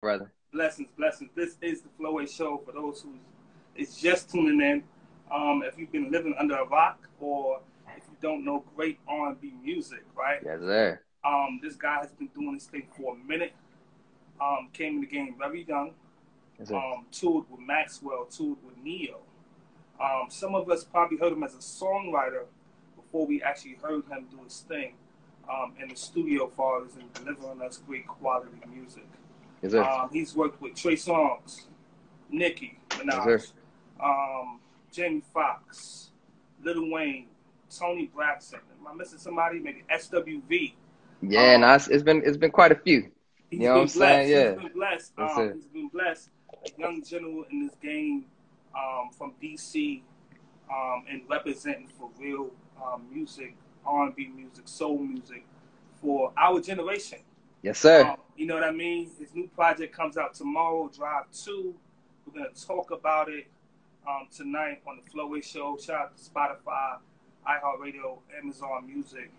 brother? Blessings, blessings. This is the FloWay show for those who is just tuning in. If you've been living under a rock or if you don't know great R&B music, right? Yes, sir. This guy has been doing this thing for a minute. Came in the game very young. Yes, sir. Toured with Maxwell, toured with Neo. Some of us probably heard him as a songwriter before we actually heard him do his thing in the studio for us and delivering us great quality music. Yes, sir. He's worked with Trey Songz, Nicki Yes, Minaj, sir. Jamie Foxx, Lil Wayne, Tony Braxton. Am I missing somebody? Maybe SWV. Yeah, Um, no, it's been quite a few. You he's know what I'm been saying? blessed. He's Yeah. been blessed. Yes, sir. He's been blessed. A young general in this game from DC and representing for real music, R&B music, soul music for our generation. Yes, sir. You know what I mean? His new project comes out tomorrow, Drive 2. We're going to talk about it tonight on the FloWay Show. Shout out to Spotify, iHeartRadio, Amazon Music.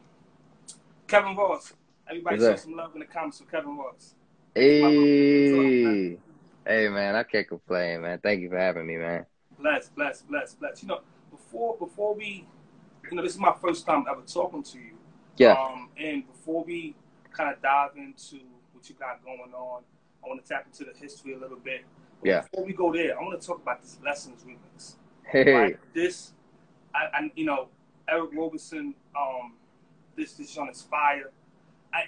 Kevin Ross. Everybody Yes, show sir. some love in the comments for Kevin Ross. Hey, hey, man, I can't complain, man. Thank you for having me, man. Bless, bless, bless, bless. You know, before we, this is my first time ever talking to you. Yeah. And before we kind of dive into what you got going on, I want to tap into the history a little bit. But Yeah. before we go there, I want to talk about this Lessons remix. Hey. Right? This, Eric Roberson, this joint is fire.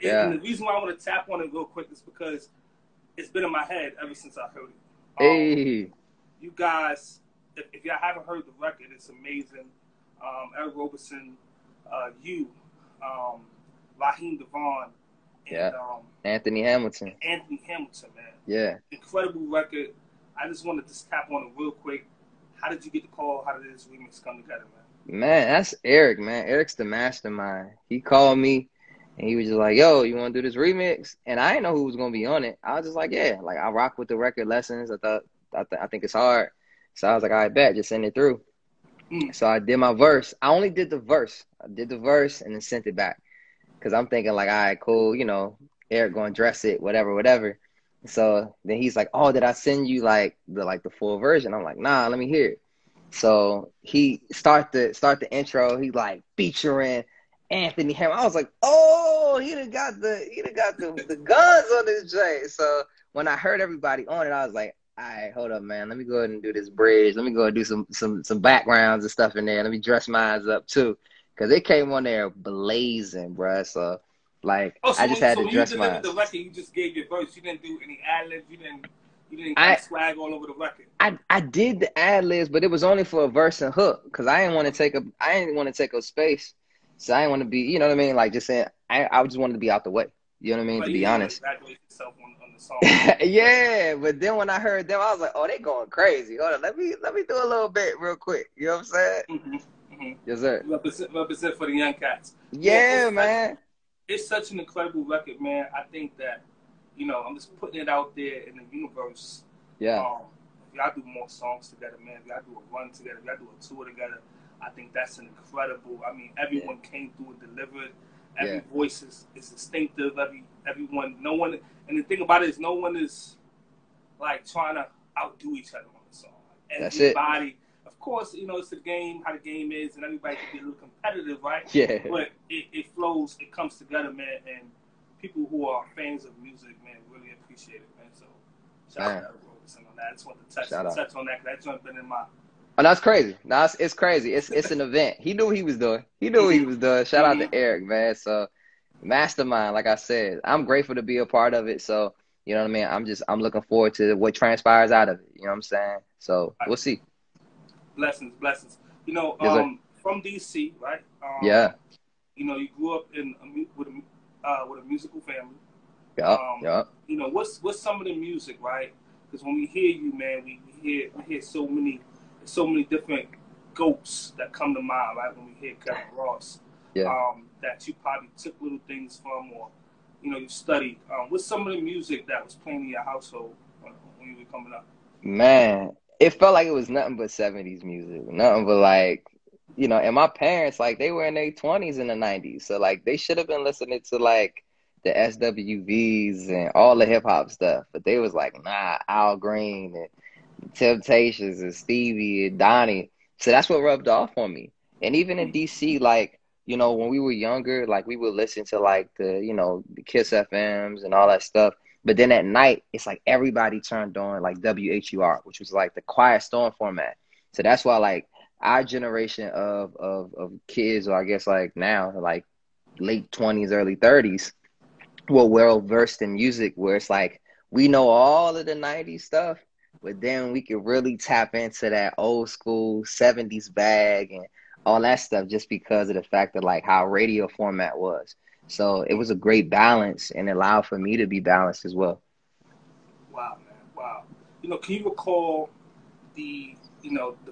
Yeah. And the reason why I want to tap on it real quick is because it's been in my head ever since I heard it. Hey. You guys, if y'all haven't heard the record, it's amazing. Eric Roberson, Raheem Devon, and Anthony Hamilton. Anthony Hamilton, man. Yeah. Incredible record. I just wanted to tap on it real quick. How did you get the call? How did this remix come together, man? Man, that's Eric, man. Eric's the mastermind. He called me and he was just like, yo, you want to do this remix? And I didn't know who was going to be on it. I was just like, yeah, like I rock with the record Lessons. I think it's hard. So I was like, all right, bet, just send it through. So I did my verse. I only did the verse. I did the verse and then sent it back. Because I'm thinking like, all right, cool, Eric going to dress it, whatever. So then he's like, oh, did I send you like the full version? I'm like, nah, let me hear it. So he start the intro. He like featuring Anthony Hamilton. I was like, oh, he done got the guns on this joint. So when I heard everybody on it, I was like, all right, hold up, man. Let me go ahead and do this bridge. Let me go and do some backgrounds and stuff in there. Let me dress mine up too, because it came on there blazing, bruh. So like, I just had to dress mine. The record, you just gave your verse. You didn't do any ad-libs. You didn't kind of swag all over the record. I did the ad-libs, but it was only for a verse and hook, because I didn't want to take up space. So I didn't want to be, you know what I mean? Like just saying, I just wanted to be out the way. You know what I mean? But to be honest. Congratulate yourself on the song. Yeah, but then when I heard them, I was like, oh, they going crazy. Hold on, let me do a little bit real quick. You know what I'm saying? Mm-hmm. Yes, sir. Represent for the young cats. Yeah, man. It's such an incredible record, man. I think that, I'm just putting it out there in the universe. Yeah. If y'all do more songs together, man, if y'all do a run together, if y'all do a tour together, I think that's an incredible. I mean, everyone came through and delivered. Every voice is distinctive. Everyone, no one, and the thing about it is, no one is like trying to outdo each other on the song. Everybody, of course, it's the game, how the game is, and everybody can be a little competitive, right? Yeah. But it flows, it comes together, man, and people who are fans of music, man, really appreciate it, man. So shout out to Roberson on that. I just want to touch on that, because that joint been in my. Oh, that's crazy. No, it's crazy. It's an event. He knew what he was doing. Shout out to Eric, man. So, mastermind, like I said, I'm grateful to be a part of it. So, you know what I mean? I'm looking forward to what transpires out of it. You know what I'm saying? So, we'll see. Blessings. From DC, right? Yeah. You grew up with a musical family. Yeah. What's some of the music, right? Because when we hear you, man, we hear so many different goats that come to mind, right? When we hear Kevin Ross, that you probably took little things from, or you studied. What's some of the music that was playing in your household when you were coming up? Man, it felt like it was nothing but 70s music, nothing but like, and my parents, like, they were in their 20s in the 90s, so like they should have been listening to like the SWVs and all the hip hop stuff, but they was like, nah, Al Green and Temptations and Stevie and Donnie. So that's what rubbed off on me. And even in DC, like, you know, when we were younger, like we would listen to like the Kiss FMs and all that stuff. But then at night, it's like everybody turned on like WHUR, which was like the Quiet Storm format. So that's why like our generation of kids, or I guess like now, like late 20s, early 30s, were well versed in music, where it's like we know all of the 90s stuff, but then we could really tap into that old school 70s bag and all that stuff just because of the fact that like how radio format was. So it was a great balance and allowed for me to be balanced as well. Wow, man. Wow. You know, can you recall the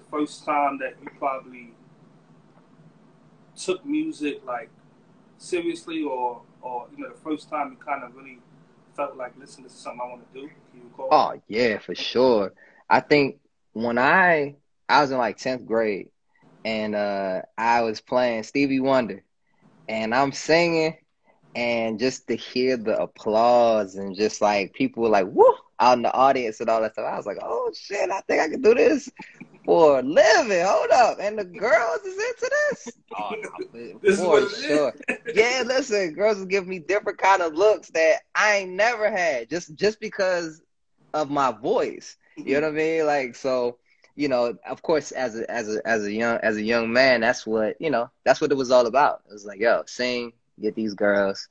first time that you probably took music like seriously, or the first time you kind of really felt like, listen, this is something I want to do? Can you recall? Oh yeah, for sure. I think when I was in like 10th grade and I was playing Stevie Wonder and I'm singing, and just to hear the applause and just like people were like, woo, out in the audience and all that stuff. I was like, oh shit, I think I can do this for a living. Hold up. And the girls is into this? Oh, no, This is what for it sure. is. Yeah, listen, girls will give me different kind of looks that I ain't never had just because of my voice. You know what I mean? Like, so, you know, of course, as a young man, that's what it was all about. It was like, yo, sing, get these girls,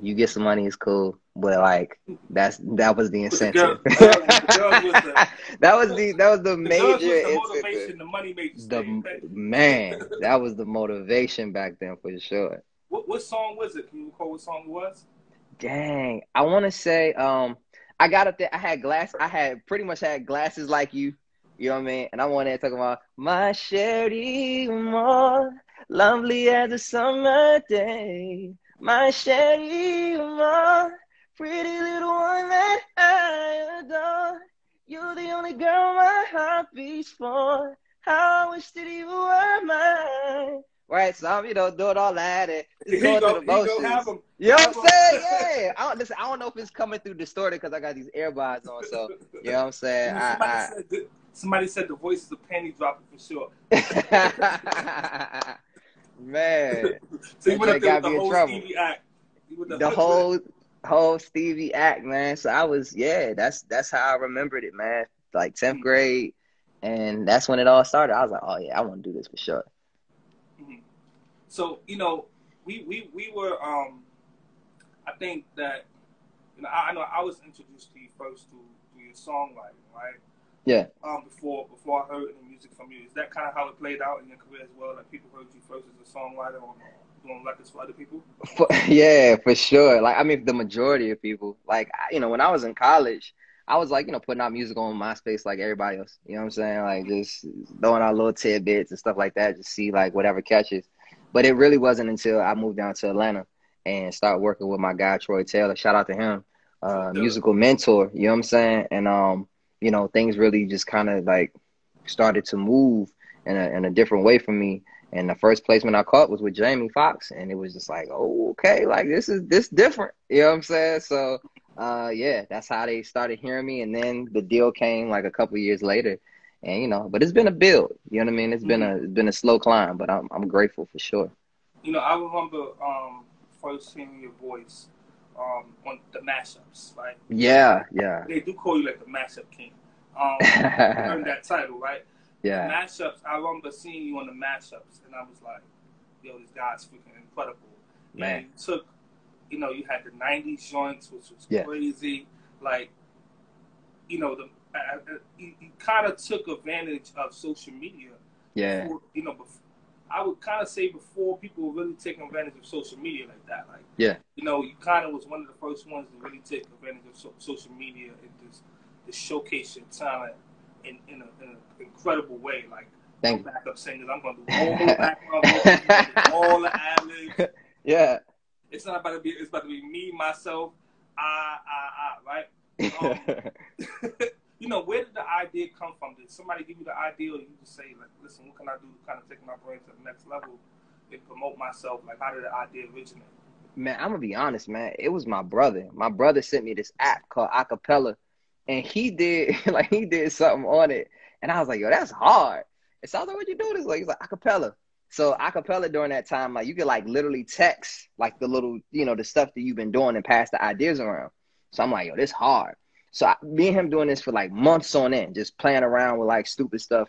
you get some money, it's cool. But like that was the But the incentive. girls was that was the the girls major was the incentive. motivation. The money made you stay. The Okay? man, that was the motivation back then for sure. What song was it? Can you recall what song it was? Dang, I want to say I got up there. I had pretty much had glasses like you. You know what I mean? And I wanted to talk about my Sherry more lovely as a summer day. My Sherry more pretty little one that I adore. You're the only girl my heart beats for. How I wish that you were mine. Right, so I'm, doing all that and just Here you going through go. the Here you go. Have motions. them. You know Have what I'm saying? them. Yeah. I don't know if it's coming through distorted because I got these earbuds on. So, you know what I'm saying? Somebody said the voice is a panty dropper for sure. Man, So you that went up Jay there with got the me in whole trouble. Stevie act. The whole Stevie act, man. So I was, that's how I remembered it, man. Like 10th grade, and that's when it all started. I was like, oh yeah, I want to do this for sure. Mm-hmm. So we were I think that I know I was introduced to you first through your songwriting, right? Yeah. Before I heard any music from you. Is that kind of how it played out in your career as well? Like people heard you first as a songwriter or doing records for other people? Yeah, for sure. Like, I mean, the majority of people, like, when I was in college, I was like, putting out music on MySpace like everybody else. You know what I'm saying? Like, just throwing out little tidbits and stuff like that, just see like whatever catches. But it really wasn't until I moved down to Atlanta and started working with my guy Troy Taylor. Shout out to him, musical mentor. You know what I'm saying? And things really just kind of like started to move in a different way for me. And the first placement I caught was with Jamie Foxx, and it was just like, oh, okay, like this different. You know what I'm saying? So, yeah, that's how they started hearing me, and then the deal came like a couple of years later, and but it's been a build. You know what I mean? It's been a slow climb, but I'm grateful for sure. I remember first hearing your voice on the mashups, right? Yeah. They do call you like the mashup king. You earned that title, right? Yeah. The mashups, I remember seeing you on the mashups, and I was like, yo, this guy's freaking incredible. Man. And you took, you had the 90s joints, which was crazy. Like, you kind of took advantage of social media. Yeah. Before, I would kind of say before people were really taking advantage of social media like that. Like, yeah. You kind of was one of the first ones to really take advantage of social media and to showcase your talent in an incredible way. Like, no backup singers. I'm going to do all the background vocals, all the ad-libs. Yeah. It's about to be me, myself, right? Where did the idea come from? Did somebody give you the idea, or you just say, like, listen, what can I do to kind of take my brand to the next level and promote myself? Like, how did the idea originate? Man, I'm gonna be honest, man. It was my brother. My brother sent me this app called Acapella, and he did like he did something on it, and I was like, yo, that's hard. It sounds like what you do this like. He's like Acapella. So Acapella during that time, like you could like literally text like the little, the stuff that you've been doing and pass the ideas around. So I'm like, yo, this hard. So me and him doing this for like months on end, just playing around with like stupid stuff.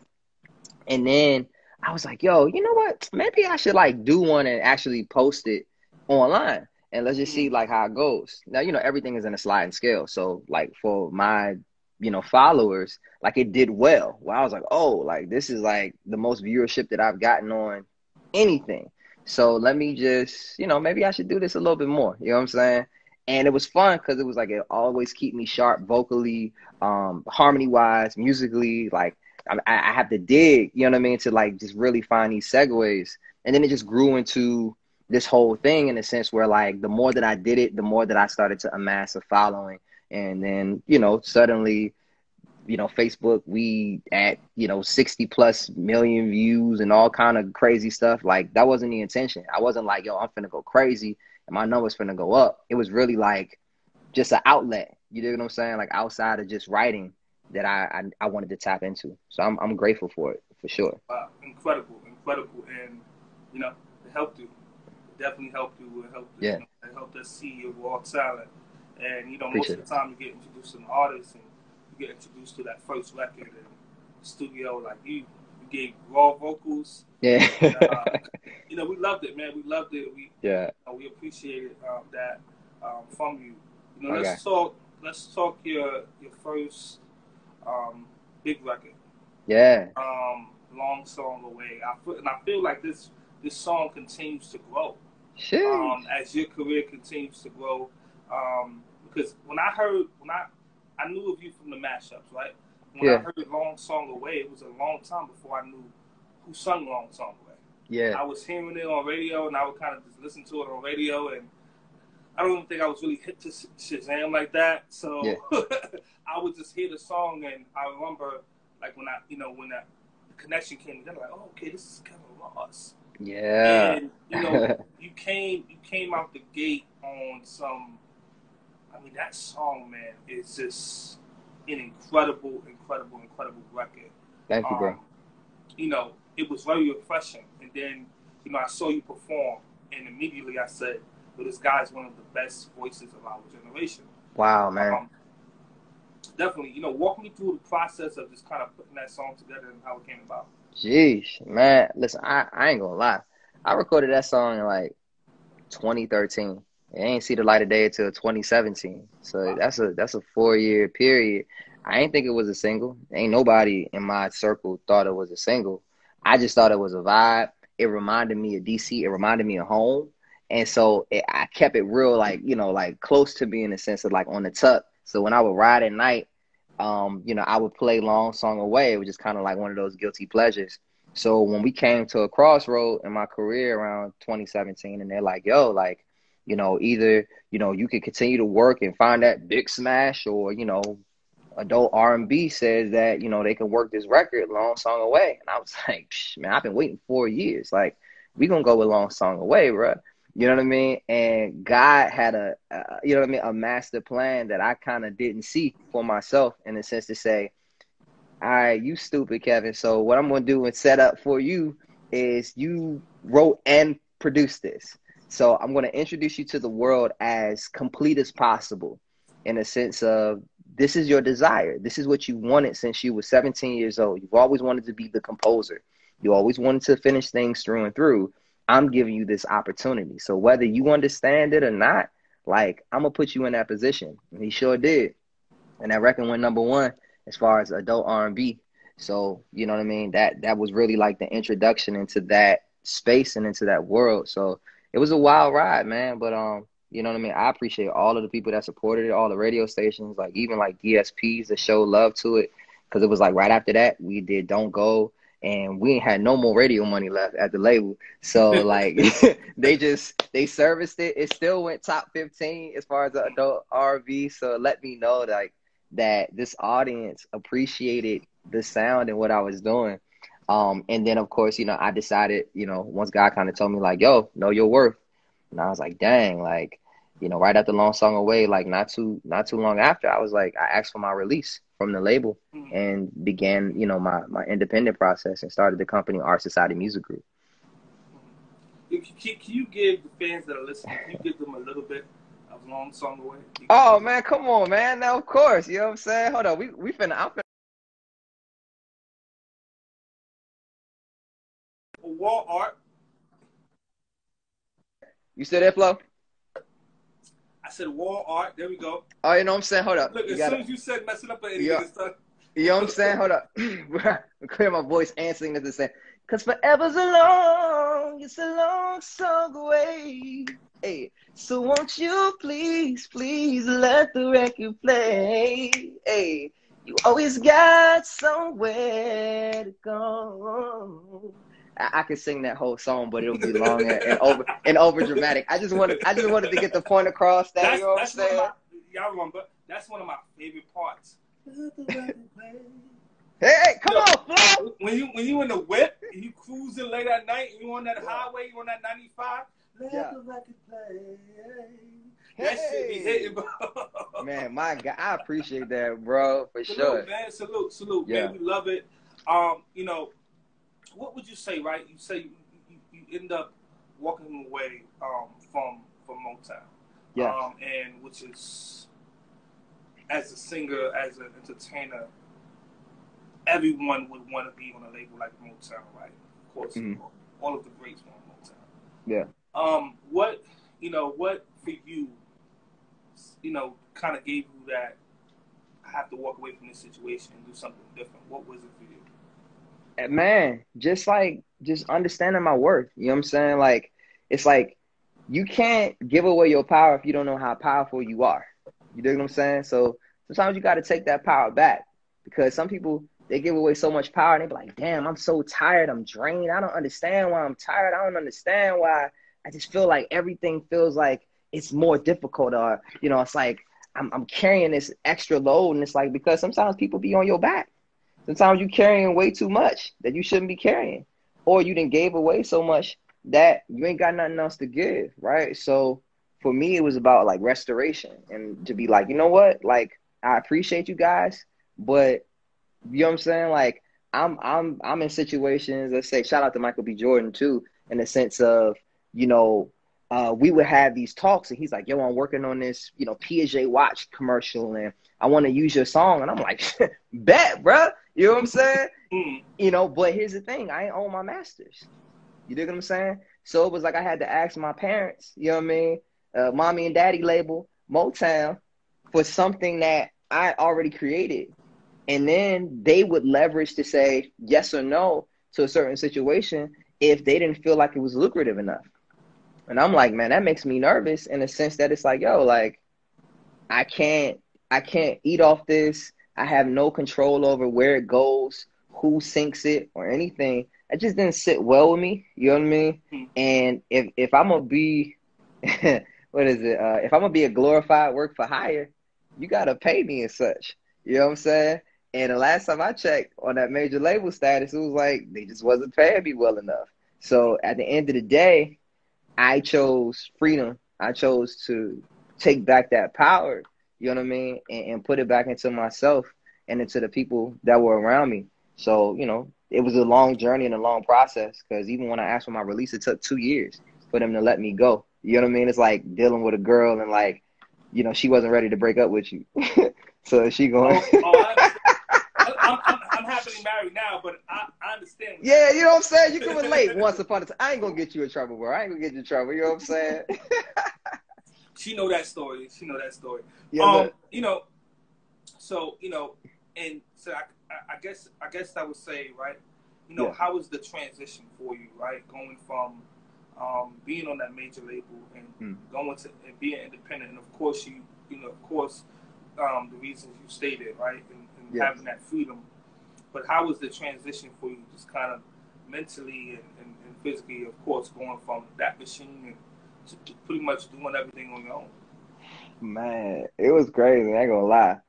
And then I was like, yo, you know what? Maybe I should like do one and actually post it online. And let's just see like how it goes. Now, everything is in a sliding scale. So like for my, followers, like it did well. Well, I was like, oh, like this is like the most viewership that I've gotten on anything. So let me just, maybe I should do this a little bit more. You know what I'm saying? And it was fun because it was like it always keep me sharp vocally, harmony wise, musically, like I have to dig, you know what I mean, to like just really find these segues. And then it just grew into this whole thing in a sense where like the more that I did it, the more that I started to amass a following. And then, suddenly, Facebook, we at, 60 plus million views and all kind of crazy stuff. Like that wasn't the intention. I wasn't like, yo, I'm finna go crazy and my numbers finna go up. It was really like just an outlet. You know what I'm saying? Like outside of just writing that I wanted to tap into. So I'm grateful for it for sure. Wow, incredible, and it helped you. It definitely helped you. It helped. Yeah, It helped us see your raw talent. And most appreciate of the time you get introduced to an artist, and you get introduced to that first record and studio. Like you gave raw vocals. it. And, Yeah. we loved it, man. We loved it. Yeah. We appreciated that from you. Okay. Let's talk your first big record. Yeah. Long Song Away. I feel like this song continues to grow Sheesh. as your career continues to grow. Because when I knew of you from the mashups, right? When I Yeah. heard Long Song Away, it was a long time before I knew who sung Long Song Away. Yeah. I was hearing it on radio, and I would kind of just listen to it on radio, and I don't even think I was really hit to Shazam like that. So Yeah. I would just hear the song, and I remember like when that connection came together, like, oh, okay, this is Kevin Ross. Yeah. And you came out the gate on some. I mean, that song, man, is just an incredible record. Thank you, bro. It was very refreshing. And then, I saw you perform, and immediately I said, well, this guy's one of the best voices of our generation. Wow, man. Definitely, walk me through the process of just kind of putting that song together and how it came about. Jeez, man. Listen, I ain't gonna lie. I recorded that song in like 2013. It ain't see the light of day until 2017. So Wow. that's a 4-year period. I ain't think it was a single. Ain't nobody in my circle thought it was a single. I just thought it was a vibe. It reminded me of DC. It reminded me of home. And so I kept it real, like, like close to me in the sense of like on the tuck. So when I would ride at night, I would play Long Song Away. It was just kind of like one of those guilty pleasures. So when we came to a crossroad in my career around 2017, and they're like, yo, like, either, you could continue to work and find that big smash, or, adult R&B says that, they can work this record, Long Song Away. And I was like, man, I've been waiting 4 years. Like, we gonna go with Long Song Away, bro. You know what I mean? And God had a master plan that I kind of didn't see for myself, in a sense, to say, all right, you stupid, Kevin. So what I'm going to do and set up for you is you wrote and produced this. So I'm going to introduce you to the world as complete as possible, in a sense of this is your desire. This is what you wanted since you were 17 years old. You've always wanted to be the composer. You always wanted to finish things through and through. I'm giving you this opportunity. So whether you understand it or not, like, I'm going to put you in that position. And he sure did. And that record went #1 as far as adult R&B. So, you know what I mean? That was really like the introduction into that space and into that world. So it was a wild ride, man. But you know what I mean? I appreciate all of the people that supported it, all the radio stations, like even like DSPs that showed love to it. Because it was like right after that, we did Don't Go, and we ain't had no more radio money left at the label. So like they serviced it. It still went top 15 as far as the adult R&B. So it let me know like that this audience appreciated the sound and what I was doing. And then of course, I decided, once God kind of told me like, yo, know your worth. And I was like, dang, like, right after Long Song Away, like not too long after, I was like, I asked for my release from the label Mm. and began, my independent process and started the company Art Society Music Group. Can you give the fans that are listening, can you give them a little bit of Long Song Away? Oh man, come on, man. Now of course, you know what I'm saying? Hold on. We finna I'm finna Wall art. You still there, Flo? I said wall art. There we go. Oh, you know what I'm saying? Hold up. Look, You as soon gotta as you said messing up anything, Yeah. it's done. You know what I'm saying? Hold up. Clear my voice and sing this and say, cause forever's it's a long song away. Hey, so won't you please, please let the record play? Hey, you always got somewhere to go. I could sing that whole song, but it'll be long and over dramatic. I just wanted to get the point across that, you know what I'm That's one of saying? my, y'all remember, that's one of my favorite parts. Hey, come Yo, on, Flo! when you in the whip and you cruising late at night and you on that highway, you on that 95, let the record play. That shit be hitting, bro. Man, my God, I appreciate that, bro, for Salute, sure. man. Salute, Yeah. man. We love it. What would you say, right? You say you end up walking away from Motown. Yeah. And which is, as a singer, as an entertainer, everyone would want to be on a label like Motown, right? Of course, all of the greats were on Motown. Yeah. What for you, kind of gave you that I have to walk away from this situation and do something different? What was it for you? Man, just understanding my worth. You know what I'm saying? Like, it's like you can't give away your power if you don't know how powerful you are. You dig what I'm saying? So sometimes you got to take that power back because some people, they give away so much power and they be like, damn, I'm so tired. I'm drained. I don't understand why I'm tired. I don't understand why I just feel like everything feels like it's more difficult or, it's like I'm carrying this extra load. And it's like, because sometimes people be on your back. Sometimes you're carrying way too much that you shouldn't be carrying. Or you done gave away so much that you ain't got nothing else to give, right? So for me, it was about like restoration and to be like, you know what? Like, I appreciate you guys, but you know what I'm saying? Like, I'm in situations, let's say, shout out to Michael B. Jordan too, in the sense of, you know, we would have these talks and he's like, yo, I'm working on this, Piaget watch commercial and I want to use your song. And I'm like, bet, bro. You know what I'm saying? But here's the thing. I ain't own my masters. You dig what I'm saying? So it was like I had to ask my parents, you know what I mean? Mommy and daddy label, Motown, for something that I already created. And then they would leverage to say yes or no to a certain situation if they didn't feel like it was lucrative enough. And I'm like, man, that makes me nervous in the sense that it's like, yo, like, I can't eat off this. I have no control over where it goes, who sinks it, or anything. It just didn't sit well with me. You know what I mean? And if I'm gonna be, what is it? If I'm gonna be a glorified work for hire, you gotta pay me and such. You know what I'm saying? And the last time I checked on that major label status, it was like they just wasn't paying me well enough. So at the end of the day, I chose freedom. I chose to take back that power, you know what I mean, and put it back into myself and into the people that were around me. So, it was a long journey and a long process because even when I asked for my release, it took 2 years for them to let me go. You know what I mean? It's like dealing with a girl and like, she wasn't ready to break up with you. So she going. I'm happily married now, but I understand. Yeah, you know what I'm saying? You can relate once upon a time. I ain't going to get you in trouble, bro. I ain't going to get you in trouble. You know what I'm saying? She know that story. Yeah, And so I guess I would say, right, Yeah. how was the transition for you, right, going from being on that major label and going to and being independent, and of course the reasons you stated, right, and having that freedom. But how was the transition for you, just kind of mentally and physically, of course, going from that machine and to pretty much doing everything on your own? Man, it was crazy. I ain't gonna lie.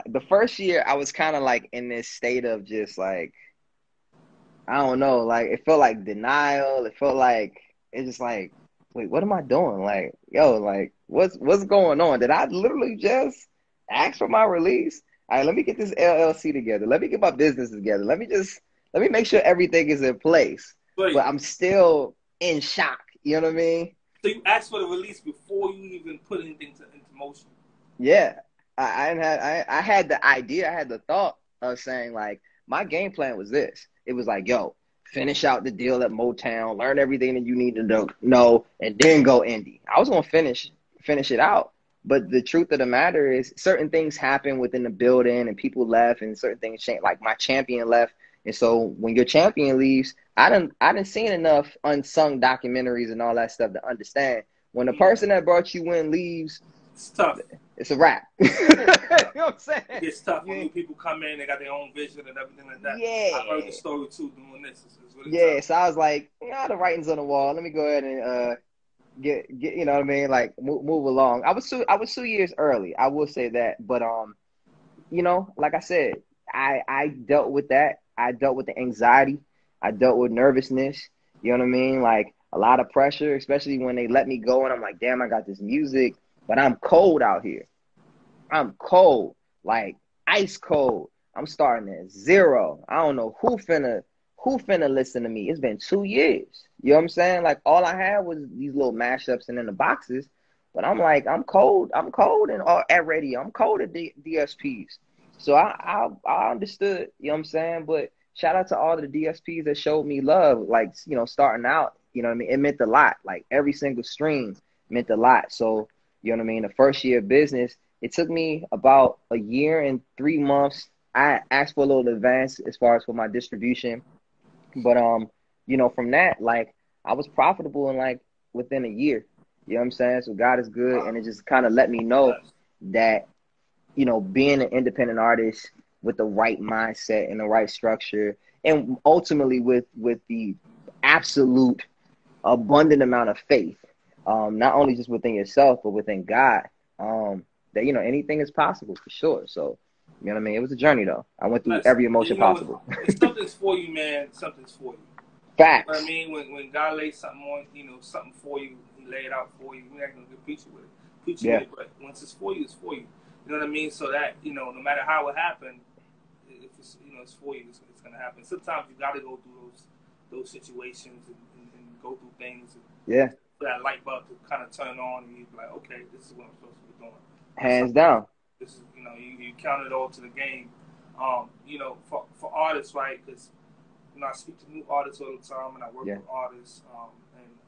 The first year I was kind of like in this state of just like, I don't know, like it felt like denial. It felt like it's just like wait, what am I doing? Like, yo, like, what's going on? Did I literally just ask for my release? All right, let me get this LLC together. Let me get my business together. Let me make sure everything is in place. Right. But I'm still in shock. You know what I mean? So you asked for the release before you even put anything into motion. Yeah. I had the idea, I had the thought of saying, like, my game plan was this. It was like, yo, finish out the deal at Motown, learn everything that you need to know, and then go indie. I was gonna finish it out. But the truth of the matter is certain things happen within the building and people left and certain things changed. Like my champion left. And so when your champion leaves, I done seen enough unsung documentaries and all that stuff to understand when the person that brought you in leaves, it's tough. It's a wrap. You know what I'm saying? It's tough when new people come in, they got their own vision and everything like that. Yeah. I heard the story too doing this. It's really tough. So I was like, the writing's on the wall. Let me go ahead and get you know what I mean? Like move along. I was 2 years early. I will say that. But like I said, I dealt with that. I dealt with the anxiety. I dealt with nervousness. You know what I mean? Like a lot of pressure, especially when they let me go and I'm like, damn, I got this music. But I'm cold out here. I'm cold, like ice cold. I'm starting at zero. I don't know who finna listen to me. It's been 2 years. You know what I'm saying? Like all I had was these little mashups and in the boxes. But I'm like, I'm cold. I'm cold and at radio. I'm cold at DSPs. So I understood. You know what I'm saying? But shout out to all the DSPs that showed me love. Like starting out. You know what I mean? It meant a lot. Like every single stream meant a lot. So. You know what I mean? The first year of business, it took me about a year and 3 months. I asked for a little advance as far as for my distribution. But, from that, like, I was profitable in, like, within a year. You know what I'm saying? So God is good. And it just kind of let me know that, being an independent artist with the right mindset and the right structure, and ultimately with the absolute abundant amount of faith, not only just within yourself, but within God, that, anything is possible for sure. So, you know what I mean? It was a journey, though. I went through every emotion possible. If something's for you, man, something's for you. Facts. You know what I mean? When God lays something on, something for you, he lay it out for you. We're not going to preach it with it. But once it's for you, it's for you. You know what I mean? So that, no matter how it happened, if it's, it's for you, it's going to happen. Sometimes you got to go through those situations and go through things. And, for that light bulb to kind of turn on and you're like, okay, this is what I'm supposed to be doing. Hands down. This is, you count it all to the game. For artists, right? Because, I speak to new artists all the time and I work with artists.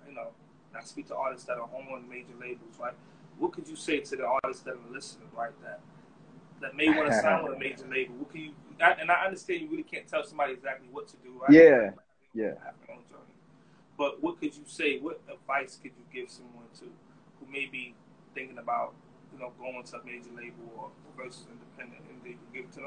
And I speak to artists that are on major labels, right? What could you say to the artists that are listening, right? That may want to sign with a major label. What can you? And I understand you really can't tell somebody exactly what to do, right? Yeah. But what could you say? What advice could you give someone who may be thinking about, going to a major label or versus independent, and they can give it to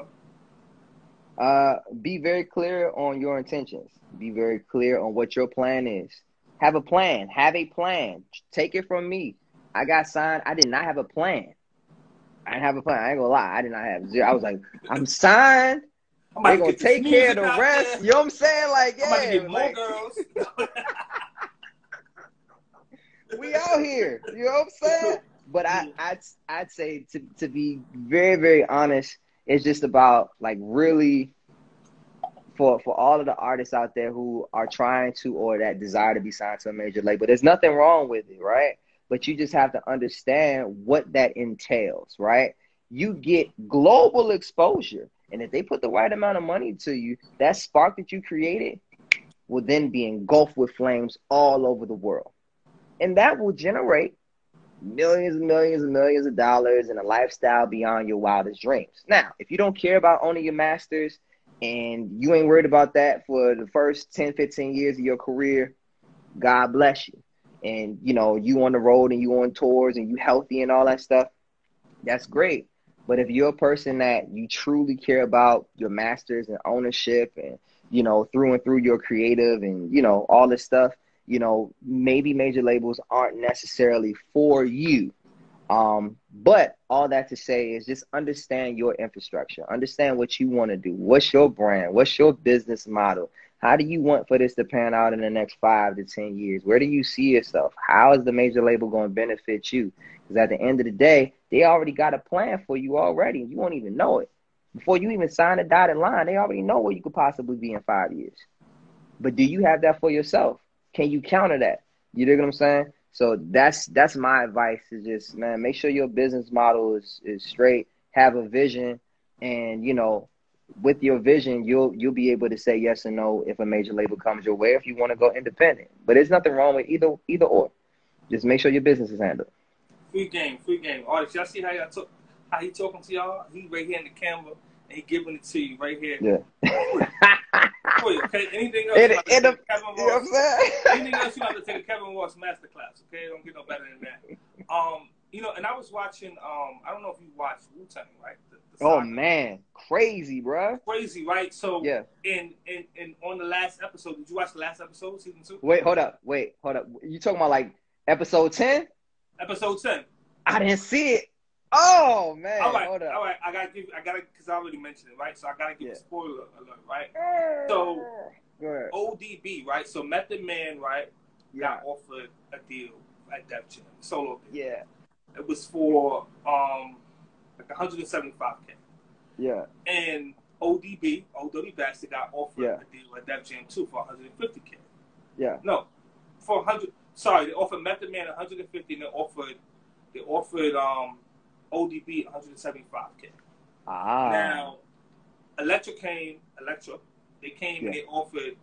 them? Be very clear on your intentions. Be very clear on what your plan is. Have a plan. Have a plan. Take it from me. I got signed. I did not have a plan. I didn't have a plan. I ain't gonna lie. I did not have zero. I was like, I'm signed. They're going to take care of the rest. You know what I'm saying? Like, yeah. I'm about to get more girls. We out here. You know what I'm saying? But I'd say to be very, very honest, it's just about, like, really for all of the artists out there who are trying to or that desire to be signed to a major label. There's nothing wrong with it, right? But you just have to understand what that entails, right? You get global exposure. And if they put the right amount of money to you, that spark that you created will then be engulfed with flames all over the world. And that will generate millions and millions and millions of dollars and a lifestyle beyond your wildest dreams. Now, if you don't care about owning your masters and you ain't worried about that for the first 10, 15 years of your career, God bless you. And, you on the road and you on tours and you healthy and all that stuff, that's great. But if you're a person that you truly care about your masters and ownership and, through and through your creative and, all this stuff, maybe major labels aren't necessarily for you. But all that to say is just understand your infrastructure. Understand what you want to do. What's your brand? What's your business model? How do you want for this to pan out in the next 5 to 10 years? Where do you see yourself? How is the major label going to benefit you? Because at the end of the day, they already got a plan for you already. You won't even know it. Before you even sign a dotted line, they already know where you could possibly be in 5 years. But do you have that for yourself? Can you counter that? You know what I'm saying? So that's my advice is just, man, make sure your business model is straight, have a vision, and, you know, with your vision, you'll be able to say yes or no if a major label comes your way, if you want to go independent. But there's nothing wrong with either or. Just make sure your business is handled. Free game. All right, y'all see how he talking to y'all? He right here in the camera, and he giving it to you right here. Yeah. Okay, anything else? You know what I'm saying? Anything else you have to take a Kevin Ross masterclass? Okay, don't get no better than that. You know, and I was watching. I don't know if you watched Motown, right? Oh man, crazy, bro. Crazy, right? So yeah. In on the last episode, did you watch the last episode, season 2? Wait, hold up. You talking about like episode 10? Episode 10. I didn't see it. Oh man, all right, hold up. All right, I gotta because I already mentioned it, right? So I gotta give a spoiler alert, right? So ODB, right? So Method Man, right? Got offered a deal at Def Jam, solo deal. Yeah. It was for like 175K. Yeah. And ODB Bastard got offered a deal at Def Jam 2 for 150K. Yeah. No, for 100. Sorry, they offered Method Man 150, and they offered ODB 175K. Now, Elektra, they came and they offered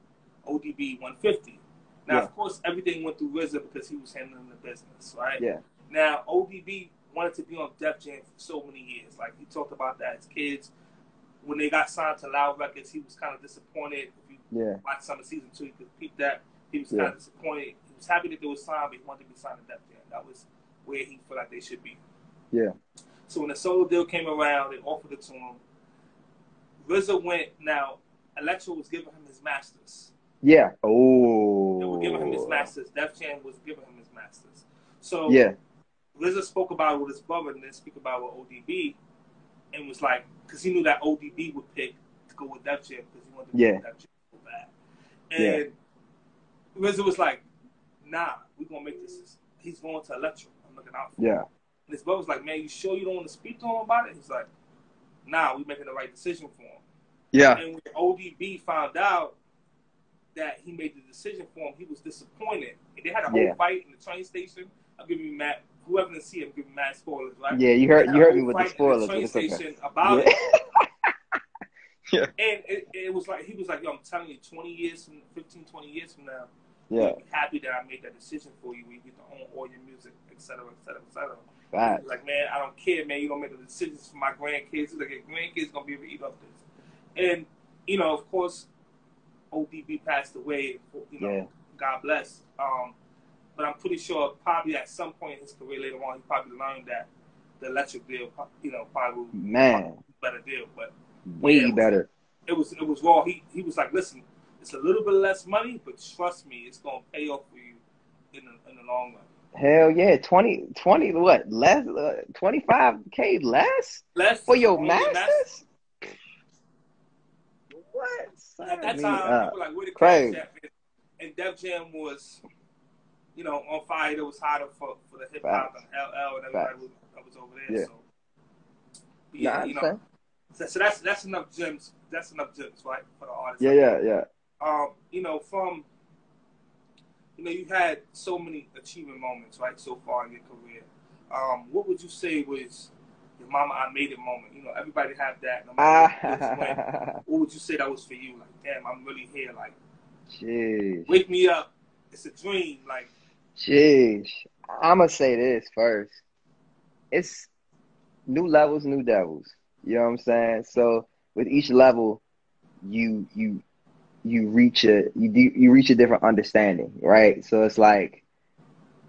ODB 150. Now, of course, everything went through RZA because he was handling the business, right? Yeah. Now, ODB wanted to be on Def Jam for so many years. Like, he talked about that as kids. When they got signed to Loud Records, he was kind of disappointed. If you watch some of season 2, you could peep that. He was kind of disappointed. He was happy that they were signed, but he wanted to be signed to Def Jam. That was where he felt like they should be. Yeah. So when the solo deal came around, they offered it to him. RZA went. Now, Elektra was giving him his masters. Yeah. Oh. They were giving him his masters. Def Jam was giving him his masters. So RZA spoke about it with his brother and then speak about it with ODB, and was like, because he knew that ODB would pick to go with Def Jam because he wanted to go with Def Jam so bad. And RZA was like, nah, we're going to make this. He's going to Elektra. I'm looking out for him. And his brother was like, man, you sure you don't want to speak to him about it? He's like, nah, we're making the right decision for him. Yeah. And when ODB found out that he made the decision for him, he was disappointed. And they had a whole fight in the train station. I'll give you mad. Whoever didn't see it, give you mad spoilers, right? Yeah, you heard me with the spoilers. In the train station about it. And it was like, he was like, yo, I'm telling you, 20 years from now, you'll be happy that I made that decision for you. You get to own all your music, et cetera, et cetera, et cetera. Right. Like, man, I don't care, man. You don't make the decisions for my grandkids. Like, your grandkids gonna be able to eat off this. And, you know, of course, ODB passed away. You know, God bless. But I'm pretty sure probably at some point in his career later on, he probably learned that the electric deal, you know, probably would be a better deal. But way better. It was raw. He was like, listen, it's a little bit less money, but trust me, it's gonna pay off for you in the long run. Hell yeah, 20 what? Less 25K less for your masters? What? At that time, people were like, where the cash at? And Def Jam was, you know, on fire. It was hotter for the hip hop and LL and everybody that was over there. So you know, so that's enough gems. That's enough gems, right, for the artists. You know, you've had so many achievement moments, right, so far in your career. What would you say was your mama I made it moment? You know, everybody have that. No matter what would you say that was for you? Like, damn, I'm really here. Like, jeez, wake me up. It's a dream. Like, jeez, I'm gonna say this first. It's new levels, new devils. You know what I'm saying? So with each level, you reach a different understanding, right? So it's like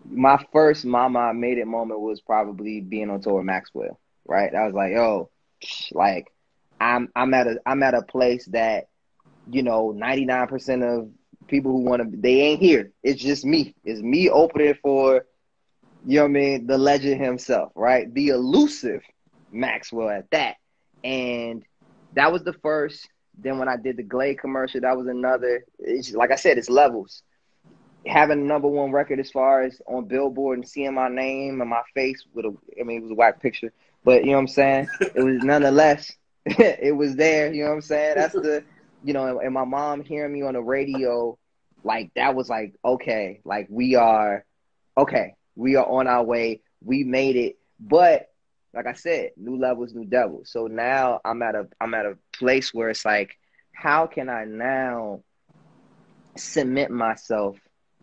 my first mama I made it moment was probably being on tour with Maxwell, right? I was like, yo, like I'm at a place that, you know, 99% of people who want to, they ain't here. It's just me. It's me opening for You know what I mean? The legend himself, right? The elusive Maxwell at that. And that was the first. Then when I did the Glade commercial, that was another. It's, like I said, it's levels. Having a number one record as far as on Billboard and seeing my name and my face with a, I mean, it was a whack picture, but you know what I'm saying? It was nonetheless, it was there. You know what I'm saying? That's the, you know, and my mom hearing me on the radio, like that was like, okay, like we are on our way. We made it. But like I said, new levels, new devils. So now I'm at a place where it's like, how can I now cement myself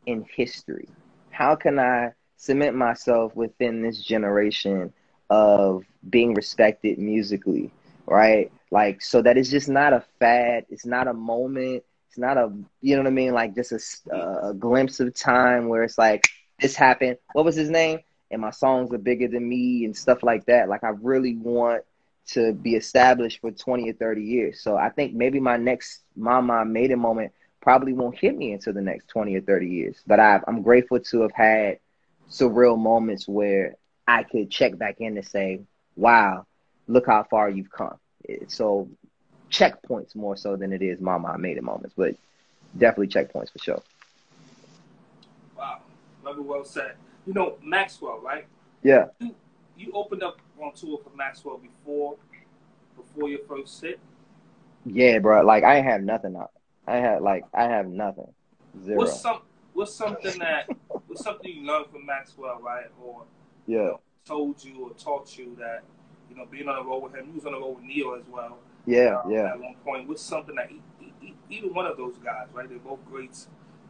in history? How can I cement myself within this generation of being respected musically, right? Like, so that it's just not a fad, it's not a moment, it's not a, you know what I mean? Like, just a glimpse of time where it's like, this happened. What was his name? And my songs are bigger than me and stuff like that. Like, I really want to be established for 20 or 30 years. So I think maybe my next Mama Made It moment probably won't hit me until the next 20 or 30 years. But I'm grateful to have had surreal moments where I could check back in and say, wow, look how far you've come. So checkpoints more so than it is Mama I Made It moments, but definitely checkpoints for sure. Wow, very well said. You know, Maxwell, right? Yeah. You opened up on tour for Maxwell before your first hit. Yeah, bro. Like I have nothing. I have nothing. What's Zero. some what's something that what's something you learned from Maxwell, right? Or Yeah. told you or taught you that being on the road with him, he was on the road with Neil as well. Yeah. Yeah. At one point, what's something that either one of those guys, right? They're both greats,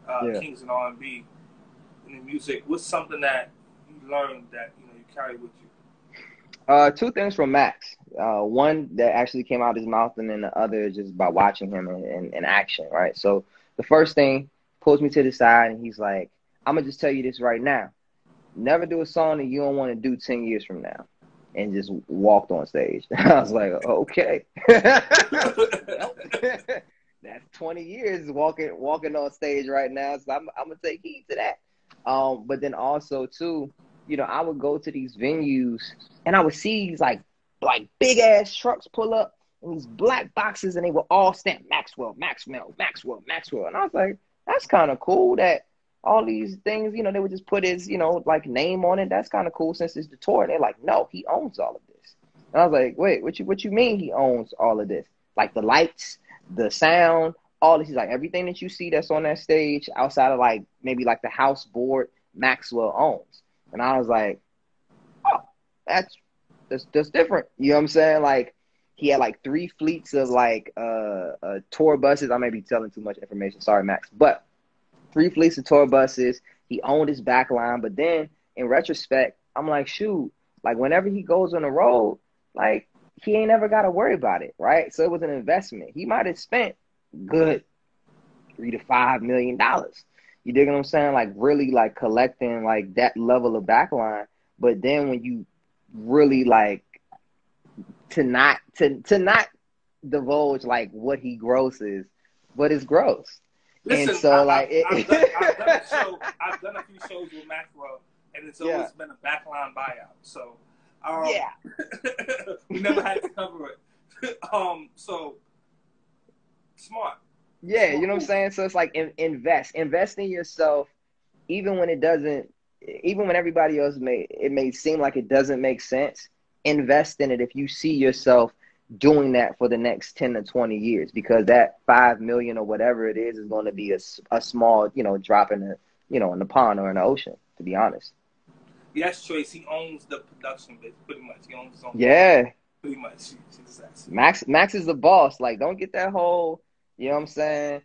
Yeah. kings in R&B and in music. What's something that you learned that you carry with you? Two things from Max. One that actually came out of his mouth, and then the other just by watching him in action, right? So the first thing pulls me to the side, and he's like, "I'm gonna just tell you this right now. Never do a song that you don't want to do 10 years from now." And just walked on stage. I was like, okay. Well, that's 20 years walking on stage right now. So I'm gonna take heed to that. But then also too, I would go to these venues and I would see these like big ass trucks pull up and these black boxes and they were all stamped Maxwell, Maxwell, Maxwell, Maxwell. And I was like, that's kind of cool that all these things, they would just put his, like name on it. That's kind of cool since it's the tour. And they're like, no, he owns all of this. And I was like, wait, what you mean he owns all of this? Like the lights, the sound, all this. He's like, everything that you see that's on that stage outside of like maybe like the house board, Maxwell owns. And I was like, oh, that's different. You know what I'm saying? Like he had like 3 fleets of like tour buses. I may be telling too much information. Sorry, Max. But 3 fleets of tour buses. He owned his back line. But then in retrospect, I'm like, shoot, like whenever he goes on the road, like he ain't ever got to worry about it, right? So it was an investment. He might have spent good $3 to $5 million. You dig what I'm saying? Like really like collecting like that level of backline. But then when you really like to not divulge like what he grosses, but it's gross. And Listen, so like I've done a few shows with Maxwell, and it's yeah. always been a backline buyout. So Yeah. we never had to cover it. So smart. Yeah, Smart you know what I'm move. saying? So it's like invest in yourself, even when it doesn't, even when everybody else may seem like it doesn't make sense. Invest in it if you see yourself doing that for the next 10 to 20 years, because that 5 million or whatever it is going to be a small, drop in in the pond or in the ocean, to be honest. Yes, Trace. He owns the production bit pretty much. He owns his own. Yeah. Pretty much. Max is the boss. Like, don't get that whole, you know what I'm saying,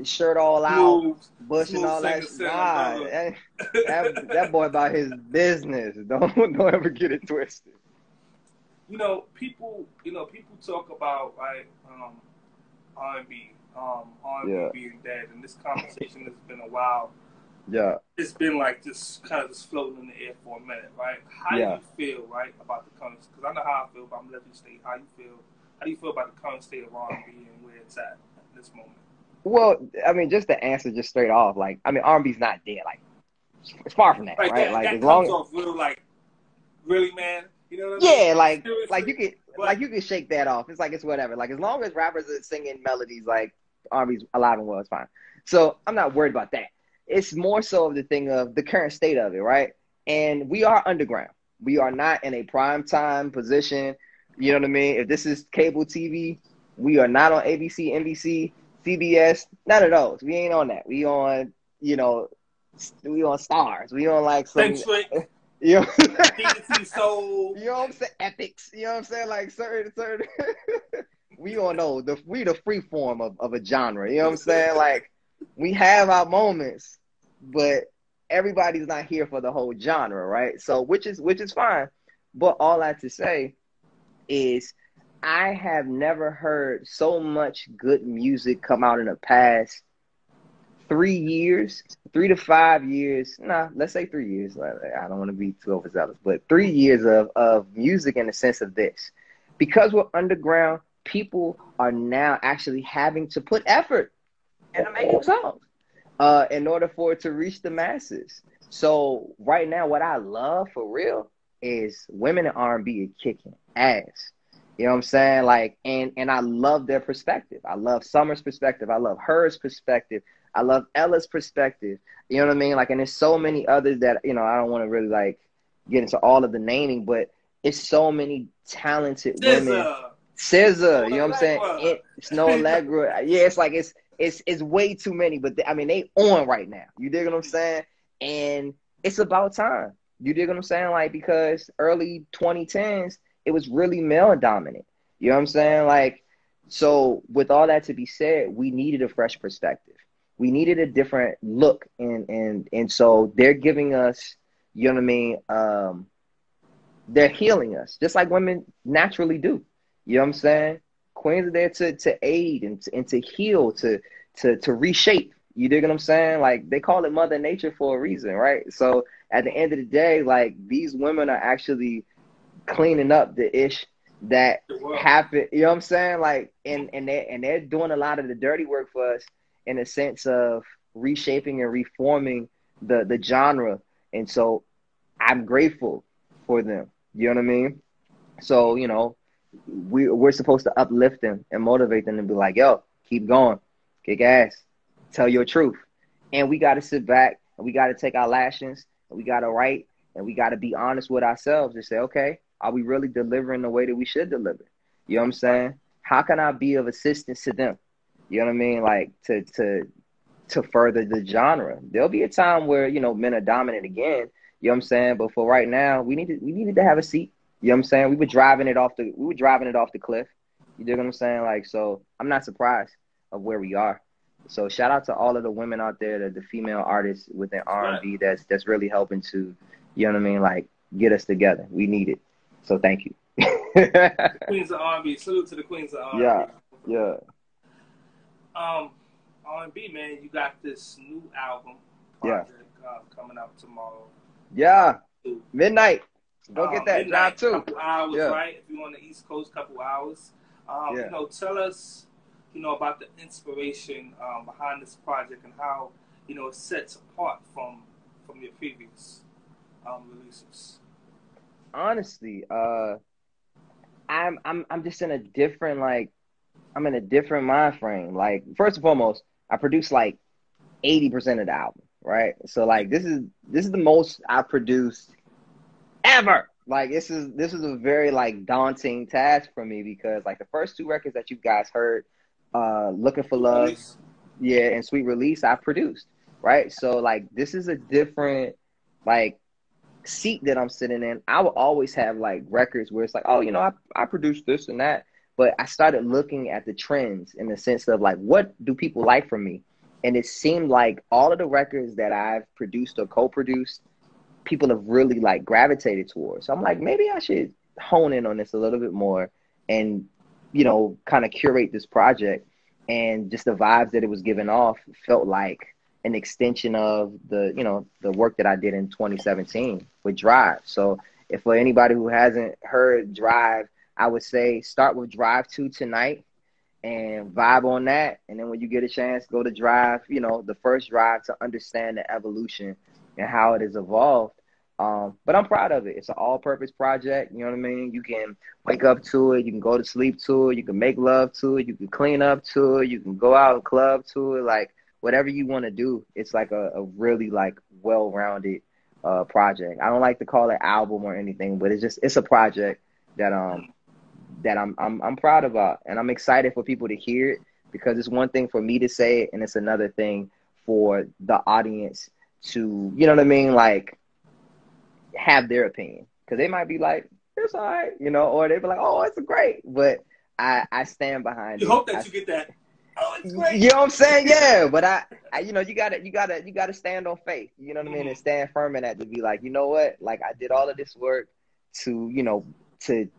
shirt all out, bush and Smooth all that. singer, singer, Nah, brother. that boy about his business. Don't ever get it twisted. People talk about right R&B, Yeah, being dead, and this conversation has been a while. yeah, It's been like just kind of just floating in the air for a minute, right? How do yeah. you feel, right, about the current? Because I know how I feel, but I'm letting you state how you feel. How do you feel about the current state of R&B and where it's at this moment? Well, I mean, just to answer just straight off, like, I mean, R&B's not dead. Like, It's far from that, Like right? that Like that as comes long, off real like really, man. You know what I mean? yeah, Like like seriously. But you can shake that off. It's like it's whatever. Like as long as rappers are singing melodies, like R&B's alive and well, it's fine. So I'm not worried about that. It's more so of the thing of the current state of it, right? And we are underground. We are not in a prime time position. You know what I mean? If this is cable TV, we are not on ABC, NBC, CBS, none of those. We ain't on that. We on, you know, we on Stars. We on like some, Centric, you know, DT Soul. you know what I'm saying? Epics. You know what I'm saying? Like certain we don't know. We the free form of a genre. You know what I'm saying? Like we have our moments, but everybody's not here for the whole genre, right? So which is fine. But all I have to say is I have never heard so much good music come out in the past 3 years, 3 to 5 years. Nah, let's say 3 years. I don't want to be too overzealous, but 3 years of music in the sense of this. Because we're underground, people are now actually having to put effort into making songs in order for it to reach the masses. So right now, what I love for real is women in R&B are kicking ass. You know what I'm saying? Like, and I love their perspective. I love Summer's perspective. I love Her's perspective. I love Ella's perspective. You know what I mean? Like, and there's so many others that, you know, I don't want to really like get into all of the naming, but it's so many talented women. SZA. SZA, you Snow know what I'm saying? Allegra. Snow Allegra. Yeah, it's like it's way too many, but I mean they on right now. You dig what I'm saying? And it's about time. You dig what I'm saying? Like because early 2010s, it was really male dominant. You know what I'm saying? Like so with all that to be said, we needed a fresh perspective. We needed a different look and so they're giving us, you know what I mean? They're healing us, just like women naturally do. You know what I'm saying? Queens are there to aid and to heal, to reshape. You dig what I'm saying? Like they call it Mother Nature for a reason, right? So at the end of the day, like these women are actually cleaning up the ish that The world. happened. You know what I'm saying? Like and they're doing a lot of the dirty work for us in a sense of reshaping and reforming the genre. And so I'm grateful for them. You know what I mean? So, you know, we're supposed to uplift them and motivate them and be like, yo, keep going, kick ass, tell your truth. And we got to sit back and we got to take our lashings and we got to write and we got to be honest with ourselves and say, okay, are we really delivering the way that we should deliver? You know what I'm saying? How can I be of assistance to them? You know what I mean? Like to further the genre. There'll be a time where, you know, men are dominant again. You know what I'm saying? But for right now, we needed to have a seat. You know what I'm saying? We were driving it off the cliff. You dig what I'm saying? Like, so I'm not surprised of where we are. So shout out to all of the women out there, the female artists within Right. R&B that's really helping to, you know what I mean? Like get us together. We need it. So thank you. Queens of R&B. Salute to the Queens of R&B. Yeah. Yeah. R&B, man, you got this new album Yeah. project coming out tomorrow. Yeah. Midnight. Go get that. Midnight, Drive too. couple hours, Yeah. right? If you're on the East Coast, couple hours. Yeah. You know, tell us, you know, about the inspiration behind this project and how, you know, it sets apart from your previous releases. Honestly, I'm just in a different I'm in a different mind frame. Like first and foremost, I produce like 80% of the album, right? So like this is the most I produced ever. Like this is a very like daunting task for me because like the first two records that you guys heard, Looking for Love, Release. yeah, and Sweet Release, I produced, right? So like this is a different like seat that I'm sitting in. I will always have like records where it's like, oh, you know, I produced this and that. But I started looking at the trends in the sense of like, what do people like from me? And it seemed like all of the records that I've produced or co-produced, people have really like gravitated towards. So I'm like, maybe I should hone in on this a little bit more and, you know, kind of curate this project. And just the vibes that it was giving off felt like an extension of the, you know, the work that I did in 2017 with Drive. So if for anybody who hasn't heard Drive, I would say start with Drive 2 tonight and vibe on that. And then when you get a chance, go to Drive, you know, the first Drive to understand the evolution and how it has evolved. But I'm proud of it. It's an all-purpose project. You know what I mean? You can wake up to it. You can go to sleep to it. You can make love to it. You can clean up to it. You can go out and club to it. Like whatever you want to do. It's like a really like well-rounded project. I don't like to call it album or anything, but it's a project that I'm proud about, and I'm excited for people to hear it because it's one thing for me to say it, and it's another thing for the audience to, you know what I mean, like have their opinion because they might be like it's all right, you know, or they be like, oh, it's great, but I stand behind you it. Hope that you get that. Oh, it's great. You know what I'm saying? Yeah, but I you know, you gotta stand on faith. You know what I mean, and stand firm in that to be like, you know what, like I did all of this work to, you know, to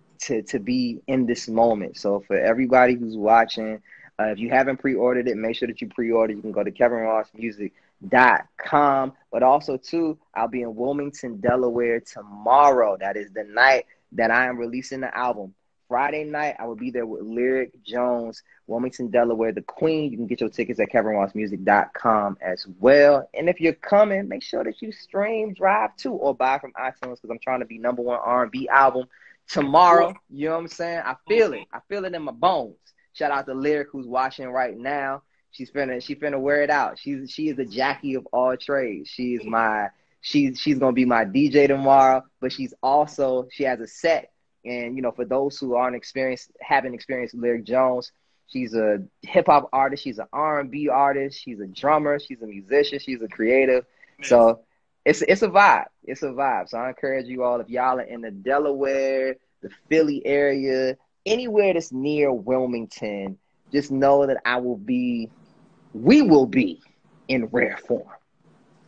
be in this moment. So for everybody who's watching, if you haven't pre-ordered it, make sure that you pre-order. You can go to KevinRossMusic.com. But also, too, I'll be in Wilmington, Delaware tomorrow. That is the night that I am releasing the album. Friday night, I will be there with Lyric Jones, Wilmington, Delaware, the Queen. You can get your tickets at KevinRossMusic.com as well. And if you're coming, make sure that you stream, drive to, or buy from iTunes because I'm trying to be #1 R&B album tomorrow. You know what I'm saying? I feel it. I feel it in my bones. Shout out to Lyric who's watching right now. She finna wear it out. She is a Jackie of all trades. She's gonna be my DJ tomorrow, but she has a set. And you know, for those who haven't experienced Lyric Jones, she's a hip hop artist, she's an R&B artist, she's a drummer, she's a musician, she's a creative. So it's a vibe. It's a vibe. So I encourage you all, if y'all are in the Delaware, the Philly area, anywhere that's near Wilmington, just know that we will be in rare form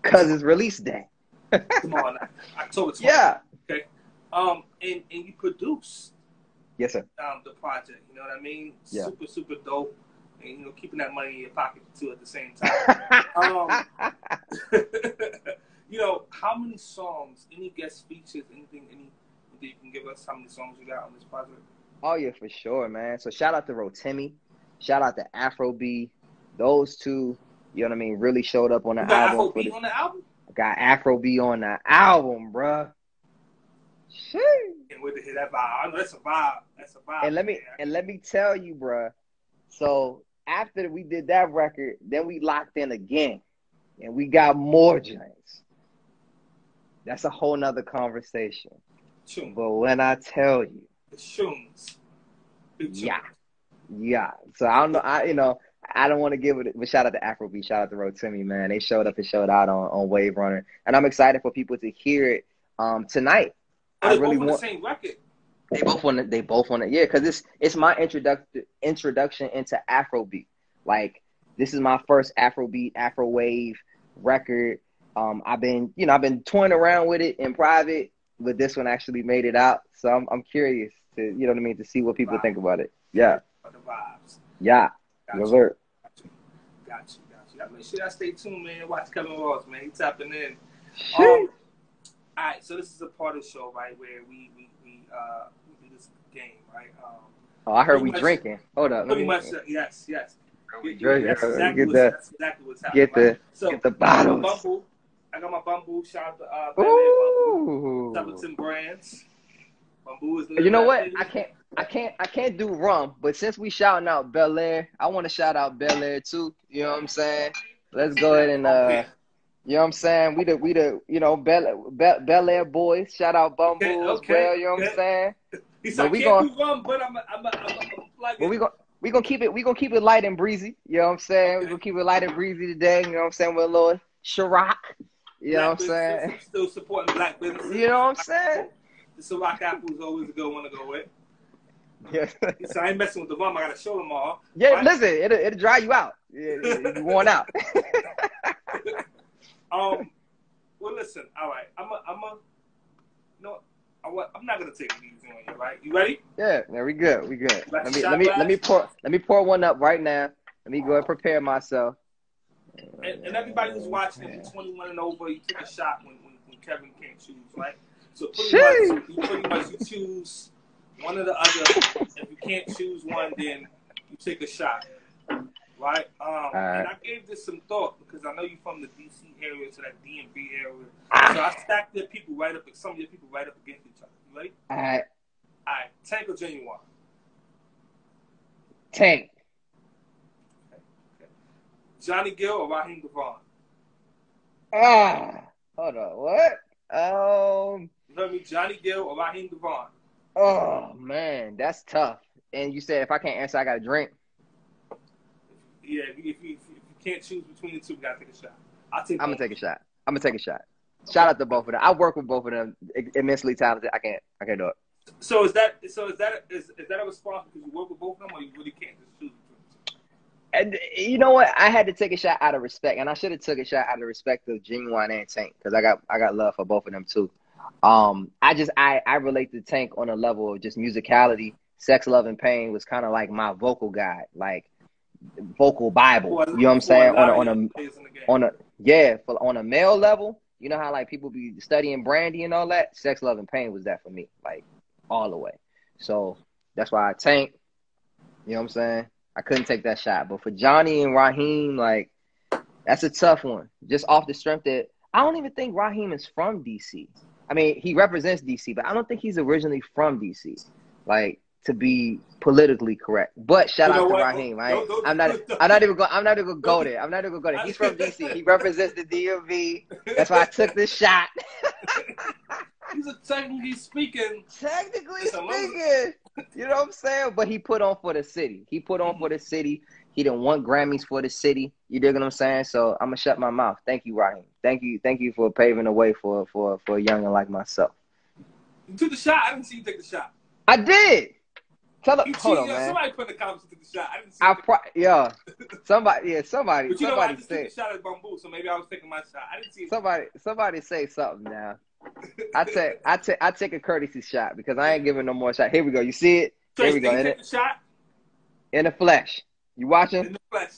because it's release day. Come on, October 20th. Yeah. Okay. And you produce. Yes, sir. The project. You know what I mean? Yeah. Super, super dope. And you know, keeping that money in your pocket too at the same time. You know, how many songs? Any guest features? Anything you can give us? How many songs you got on this project? Oh yeah, for sure, man. So shout out to Rotimi, shout out to Afro B. Those two, you know what I mean, really showed up on the album. Afro B on the album? I got Afro B on the album, bruh. Shit. Can't wait to hear that vibe. I know that's a vibe. That's a vibe. And let me tell you, bruh. So after we did that record, then we locked in again, and we got more joints. That's a whole nother conversation. Tunes. But when I tell you, the tunes. Yeah. So I don't know. I don't want to give it, but shout out to Afrobeat, shout out to Rotimi, man. They showed up and showed out on Wave Runner, and I'm excited for people to hear it tonight. I really want the same record. They both on it, yeah, because it's my introduction into Afrobeat. Like this is my first Afrobeat, Afrowave record. I've been toying around with it in private, but this one actually made it out. So I'm curious to, you know what I mean, to see what people think about it. Yeah. The vibes. Yeah. Got you. Make sure y'all stay tuned, man. Watch Kevin Ross, man. He tapping in. All right, so this is a part of the show, right, where we do this game, right? I heard we drinking. Hold up. Yes. We drinking. That's exactly what's happening. Get the bottles. I got my Bamboo. Shout out to Bamboo. Templeton Brands. Bamboo is. You know what? I can't do rum, but since we shouting out Bel Air, I want to shout out Bel Air too. You know what I'm saying? Let's go ahead and you know what I'm saying? We the you know Bel Air boys. Shout out Bamboo as well. You know what I'm saying? He said, I can't do rum, but I'm like. Well, we gonna keep it light and breezy. You know what I'm saying? Okay. We gonna keep it light and breezy today. You know what I'm saying? With a little Ciroc. You know what I'm saying? Still supporting black businesses. You know what I'm saying? The Ciroc apple is always a good one to go with. Yeah. So I ain't messing with the rum. I gotta show them all. Yeah, right? Listen, it'll dry you out. You'll be worn out. Well, listen. All right, I'm not gonna take it easy on you, right? You ready? Yeah, we good. Let me pour one up right now. Let me go and prepare myself. And everybody who's watching, if you're 21 and over, you take a shot when Kevin can't choose, right? So pretty much you choose one or the other. If you can't choose one, then you take a shot. right? All And right. I gave this some thought because I know you're from the DC area, so that DMV area. So I Ah, stacked their people right up, some of your people right up against each other. You ready? all right. All right, Tank or Genuine? Tank. Okay. Okay. Johnny Gill or Raheem Devon? Ah, hold on. What? You heard me? Johnny Gill or Raheem Devon? Oh man, that's tough. And you said if I can't answer, I got to drink. Yeah, if you can't choose between the two, we gotta take a shot. I'll take I'm gonna one. take a shot. I'm gonna take a shot. Okay. Shout out to both of them. I work with both of them. Immensely talented. I can't do it. So is that a response because you work with both of them, or you really can't just choose between the two? And you know what? I had to take a shot out of respect, and I should have took a shot out of respect of Genuine and Tank because I got love for both of them too. I relate to Tank on a level of just musicality. Sex, Love, and Pain was kind of like my vocal guide, like vocal Bible. You know what I'm Before a saying? lot of young players in the game. On a male level, you know how like people be studying Brandy and all that. Sex, Love, and Pain was that for me, like all the way. So that's why I Tank. You know what I'm saying? I couldn't take that shot. But for Johnny and Raheem, like, that's a tough one. Just off the strength that I don't even think Raheem is from DC. I mean, he represents DC, but I don't think he's originally from DC. Like, to be politically correct. But shout You know out to what? Raheem. I'm not even gonna go there. I'm not even gonna go there. He's from DC. He represents the DMV. That's why I took this shot. He's a technically speaking. Technically speaking, you know what I'm saying? But he put on for the city. He put on for the city. He didn't want Grammys for the city. You dig what I'm saying? So I'm gonna shut my mouth. Thank you, Raheem. Thank you for paving the way for a youngin' like myself. You took the shot. I didn't see you take the shot. I did. Hold on, Yo, man. somebody put in the comments you took the shot. I didn't see. Somebody. But you know what? I just say took the shot at Bamboo, so maybe I was taking my shot. I didn't see it. Somebody say something now. I take a courtesy shot because I ain't giving no more shot. Here we go. You see it? Trace, Here we go. did you take the shot? In the flesh. You watching? In the flesh.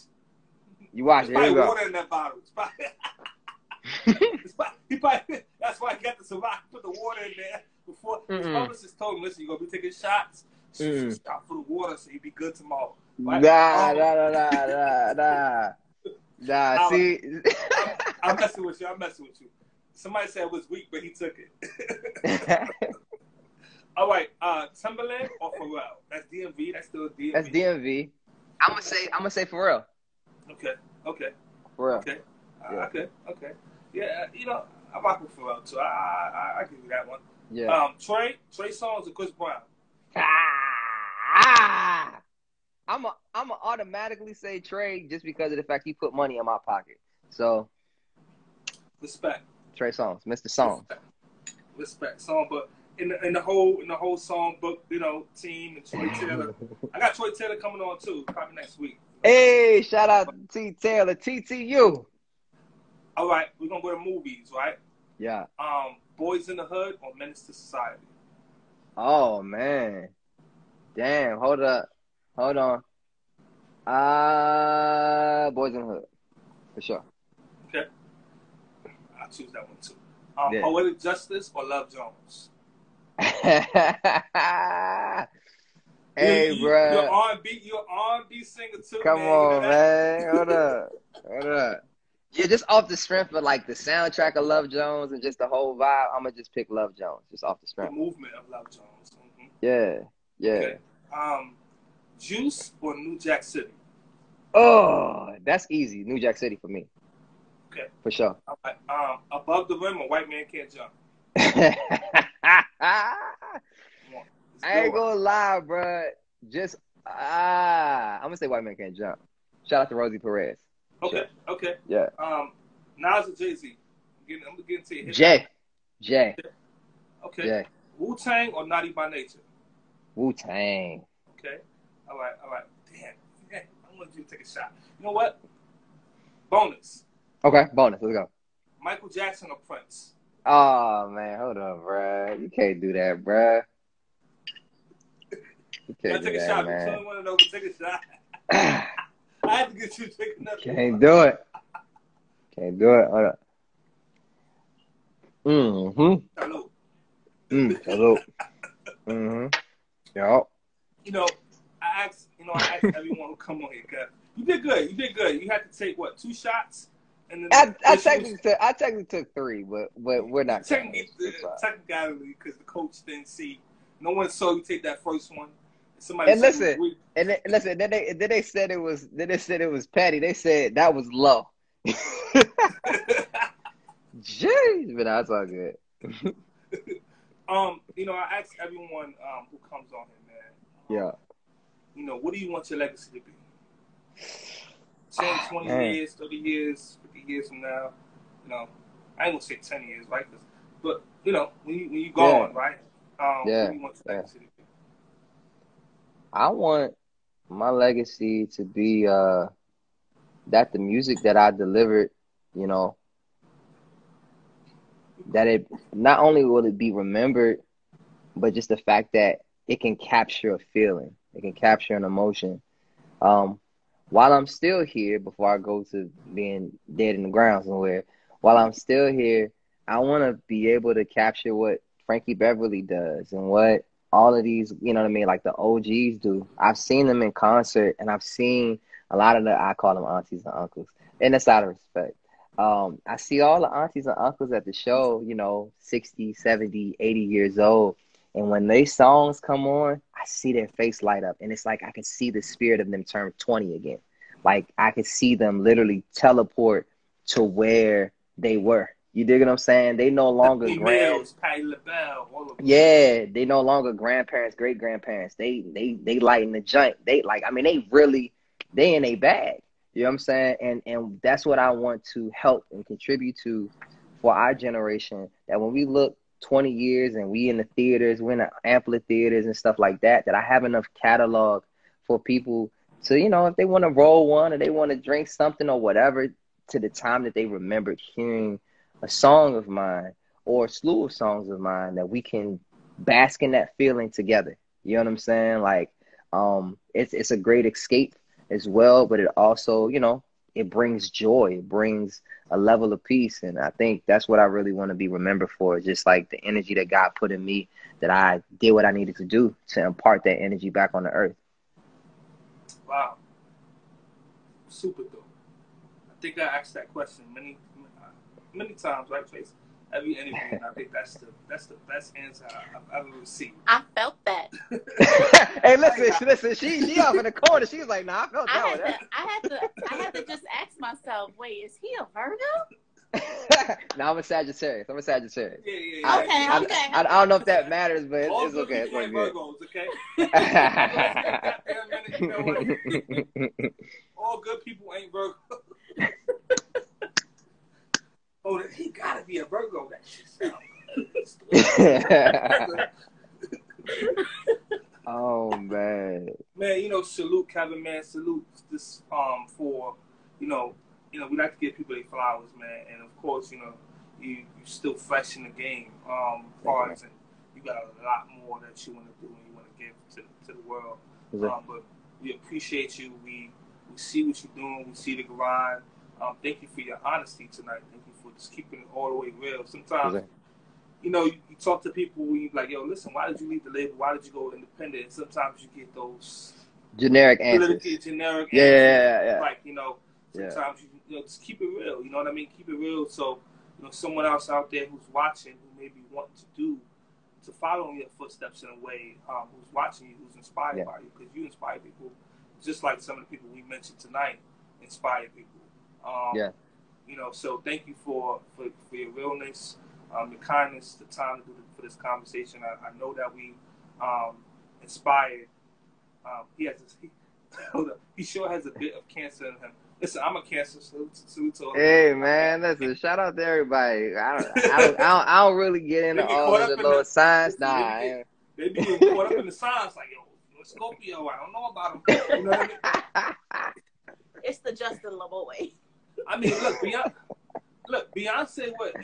You watching? There's Here we probably go. water in that bottle. That's why he got the survive. Put the water in there before his publicist told him, "Listen, you're gonna be taking shots. Stop for the water, so you'll be good tomorrow." Right? Nah. See, I'm messing with you. Somebody said it was weak, but he took it. All right, Timberland or Pharrell? That's DMV. That's still DMV. That's DMV. I'm gonna say Pharrell. Okay. Pharrell. Okay. Yeah. Okay. Yeah, I rock with Pharrell too. I give you that one. Yeah. Trey Songz or Chris Brown? I'm automatically say Trey just because of the fact he put money in my pocket. So respect. Trey Songz, Mr. Songz. Respect. Song, but in the whole song book, team and Troy Taylor. I got Troy Taylor coming on too, probably next week. Hey, shout out to T Taylor, TTU. All right, we're gonna go to movies, right? Yeah. Boys in the Hood or Menace to Society? Oh man. Damn, hold on. Boys in the Hood. For sure. Okay. I'll choose that one too. Poetic Justice or Love Jones? Hey, bro. You're R&B singer too, Come man. on, man. Hold up. Yeah, just off the strength of like the soundtrack of Love Jones and just the whole vibe, I'm gonna just pick Love Jones, just off the strength. The movement of Love Jones. Mm-hmm. Yeah. Okay. Juice or New Jack City? Oh, that's easy. New Jack City for me. Okay. For sure. All right. Above the Rim or White Man Can't Jump? I ain't gonna lie, bro. Just I'm gonna say White Man Can't Jump. Shout out to Rosie Perez. Okay. Sure. Okay. Yeah. Nas or Jay-Z? I'm getting to you. Jay. Okay. Jay. Wu-Tang or Naughty by Nature? Wu-Tang. Okay. All right. Damn. I want you to take a shot. You know what? Bonus. Okay, bonus. Let's go. Michael Jackson or Prince? Oh man, hold on, bro. You can't do that, bro. You can't do take a that, shot. man. You want to know? Take a shot. I had to get you to take another. Can't do it. Hold up. Hello. Hello. Yup. I asked I asked everyone who come on here, Kev. You did good. You did good. You had to take, what, 2 shots? And then I technically took 3, but we're not technically, because the coach didn't see. No one saw you take that first one. Somebody and listen, then they said it was petty. They said that was low. Jeez, but that's all good. I asked everyone who comes on here, man. Yeah. What do you want your legacy to be? 10, 20 years, 30 years, 50 years from now. I ain't gonna say 10 years, right? But when you gone, right? What do you want your legacy to be? I want my legacy to be that the music that I delivered, that it not only will it be remembered, but just the fact that it can capture a feeling, it can capture an emotion. While I'm still here, before I go to being dead in the ground somewhere, while I'm still here, I want to be able to capture what Frankie Beverly does and what all of these, like the OGs do. I've seen them in concert, and I've seen a lot of I call them aunties and uncles, and that's out of respect. I see all the aunties and uncles at the show, 60, 70, 80 years old. And when they songs come on, I see their face light up. And it's like I can see the spirit of them turn 20 again. Like I can see them literally teleport to where they were. You dig what I'm saying? They no longer Patty LaBelle, all of them. Yeah, they no longer grandparents, great grandparents. They lighting the joint. They in a bag. You know what I'm saying? And that's what I want to help and contribute to for our generation. That when we look 20 years and we in the theaters, we're in the amphitheaters and stuff like that, that I have enough catalog for people to, if they want to roll one or they want to drink something or whatever, to the time that they remembered hearing a song of mine or a slew of songs of mine, that we can bask in that feeling together. You know what I'm saying? Like, it's a great escape as well, but it also, it brings joy. It brings a level of peace. And I think that's what I really want to be remembered for. Just like the energy that God put in me, that I did what I needed to do to impart that energy back on the earth. Wow. Super dope. I think I asked that question many times, right, Trace? Every interview, and I think that's the best answer I've ever received. I felt that. Hey, listen, she off in the corner. She was like, "Nah, I felt that." I had to just ask myself, wait, is he a Virgo? No, I'm a Sagittarius. Yeah. Okay. I don't know if that matters, but it's okay. It's ain't good. Virgos, okay? All good people ain't Virgos. Oh, he gotta be a Virgo. That shit sounds. Oh man. Man, salute Kevin, man. Salute this for we like to give people their flowers, man. And of course, you still fresh in the game. And you got a lot more that you want to do and you want to give to the world. But we appreciate you. We see what you're doing. We see the grind. Thank you for your honesty tonight. Thank you for just keeping it all the way real. Sometimes, you talk to people and you're like, yo, listen, why did you leave the label? Why did you go independent? And sometimes you get those generic answers. Yeah. Like, sometimes you just keep it real. You know what I mean? Keep it real. So, someone else out there who's watching, who maybe want to follow in your footsteps in a way, who's watching you, who's inspired by you, because you inspire people, just like some of the people we mentioned tonight inspire people. So thank you for your realness, your kindness, the time to do for this conversation. I know that we inspired. He sure has a bit of cancer in him. Listen, I'm a Cancer, salute to all. Hey man, listen, shout out to everybody. I don't really get into all of the little signs. They be getting caught up in the signs, like, yo, Scorpio, I don't know about him. You know what I mean? It's the Justin LaBoy. I mean, look, Beyonce, what?